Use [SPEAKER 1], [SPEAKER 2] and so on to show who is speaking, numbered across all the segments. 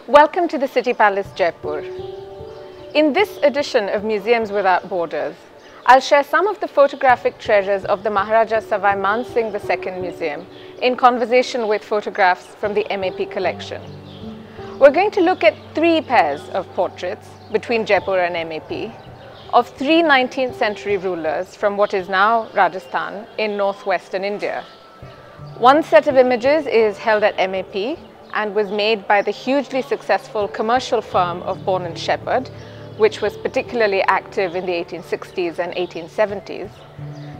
[SPEAKER 1] Welcome to the City Palace, Jaipur. In this edition of Museums Without Borders, I'll share some of the photographic treasures of the Maharaja Sawai Man Singh II Museum in conversation with photographs from the MAP collection. We're going to look at three pairs of portraits between Jaipur and MAP of three 19th century rulers from what is now Rajasthan in northwestern India. One set of images is held at MAP and was made by the hugely successful commercial firm of Bourne & Shepherd, which was particularly active in the 1860s and 1870s.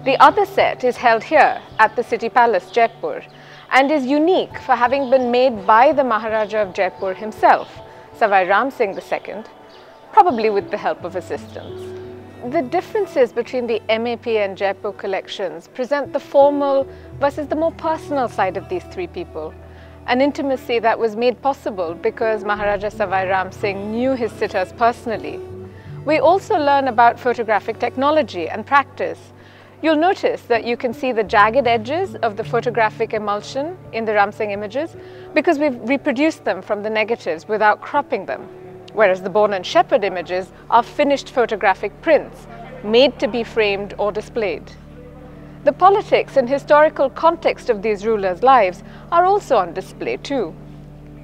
[SPEAKER 1] The other set is held here at the City Palace, Jaipur, and is unique for having been made by the Maharaja of Jaipur himself, Sawai Ram Singh II, probably with the help of assistants. The differences between the MAP and Jaipur collections present the formal versus the more personal side of these three people, an intimacy that was made possible because Maharaja Sawai Ram Singh knew his sitters personally. We also learn about photographic technology and practice. You'll notice that you can see the jagged edges of the photographic emulsion in the Ram Singh images because we've reproduced them from the negatives without cropping them, whereas the Bourne & Shepherd images are finished photographic prints made to be framed or displayed. The politics and historical context of these rulers' lives are also on display too.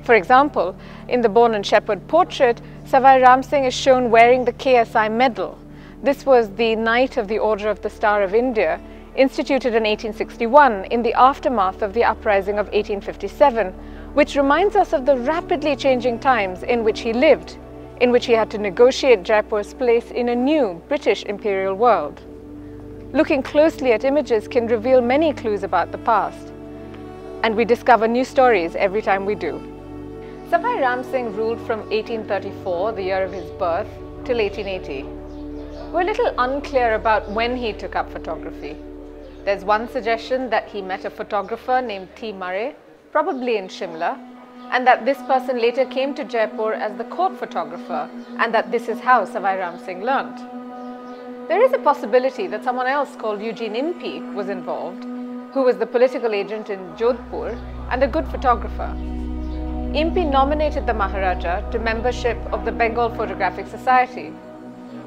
[SPEAKER 1] For example, in the Bourne & Shepherd portrait, Sawai Ram Singh is shown wearing the KSI medal. This was the Knight of the Order of the Star of India, instituted in 1861 in the aftermath of the uprising of 1857, which reminds us of the rapidly changing times in which he lived, in which he had to negotiate Jaipur's place in a new British imperial world. Looking closely at images can reveal many clues about the past, and we discover new stories every time we do. Sawai Ram Singh ruled from 1834, the year of his birth, till 1880. We're a little unclear about when he took up photography. There's one suggestion that he met a photographer named T. Murray, probably in Shimla, and that this person later came to Jaipur as the court photographer, and that this is how Sawai Ram Singh learnt. There is a possibility that someone else called Eugene Impey was involved, who was the political agent in Jodhpur and a good photographer. Impey nominated the Maharaja to membership of the Bengal Photographic Society.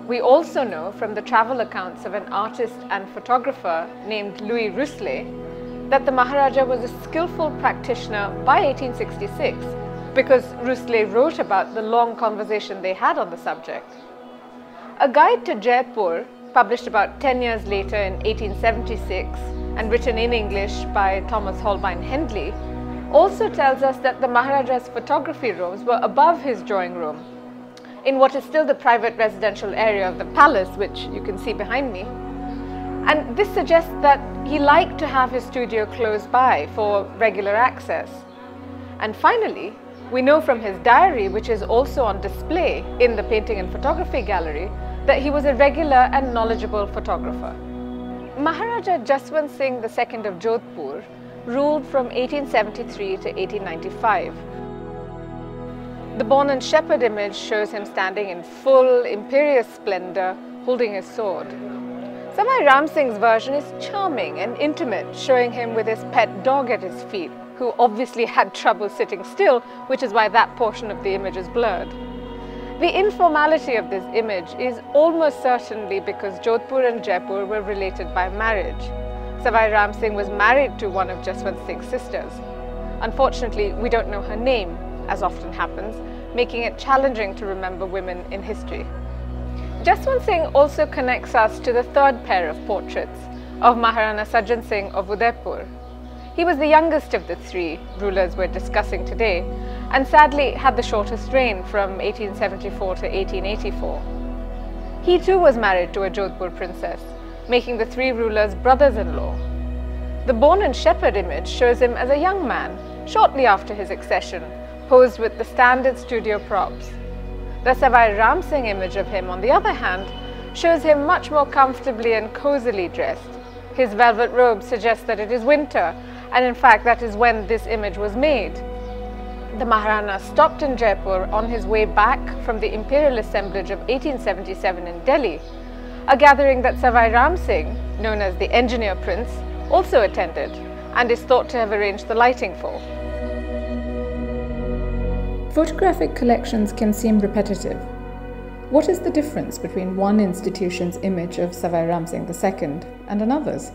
[SPEAKER 1] We also know from the travel accounts of an artist and photographer named Louis Rousselet that the Maharaja was a skillful practitioner by 1866 because Rousselet wrote about the long conversation they had on the subject. A guide to Jaipur, published about 10 years later in 1876 and written in English by Thomas Holbein Hendley, also tells us that the Maharaja's photography rooms were above his drawing room, in what is still the private residential area of the palace, which you can see behind me. And this suggests that he liked to have his studio close by for regular access. And finally, we know from his diary, which is also on display in the Painting and Photography Gallery, that he was a regular and knowledgeable photographer. Maharaja Jaswant Singh II of Jodhpur ruled from 1873 to 1895. The Bourne & Shepherd image shows him standing in full imperious splendor, holding his sword. Sawai Ram Singh's version is charming and intimate, showing him with his pet dog at his feet, who obviously had trouble sitting still, which is why that portion of the image is blurred. The informality of this image is almost certainly because Jodhpur and Jaipur were related by marriage. Sawai Ram Singh was married to one of Jaswant Singh's sisters. Unfortunately, we don't know her name, as often happens, making it challenging to remember women in history. Jaswant Singh also connects us to the third pair of portraits of Maharana Sajjan Singh of Udaipur. He was the youngest of the three rulers we're discussing today, and sadly had the shortest reign from 1874 to 1884. He too was married to a Jodhpur princess, making the three rulers brothers-in-law. The Bourne & Shepherd image shows him as a young man, shortly after his accession, posed with the standard studio props. The Sawai Ram Singh image of him, on the other hand, shows him much more comfortably and cozily dressed. His velvet robe suggests that it is winter, and in fact that is when this image was made. The Maharana stopped in Jaipur on his way back from the Imperial Assemblage of 1877 in Delhi, a gathering that Sawai Ram Singh, known as the Engineer Prince, also attended and is thought to have arranged the lighting for. Photographic collections can seem repetitive. What is the difference between one institution's image of Sawai Ram Singh II and another's?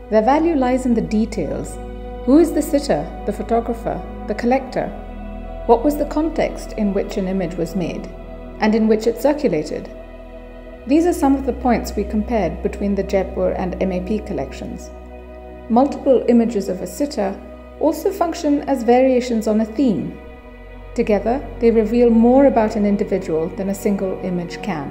[SPEAKER 1] Their value lies in the details. Who is the sitter, the photographer, the collector? What was the context in which an image was made, and in which it circulated? These are some of the points we compared between the Jaipur and MAP collections. Multiple images of a sitter also function as variations on a theme. Together, they reveal more about an individual than a single image can.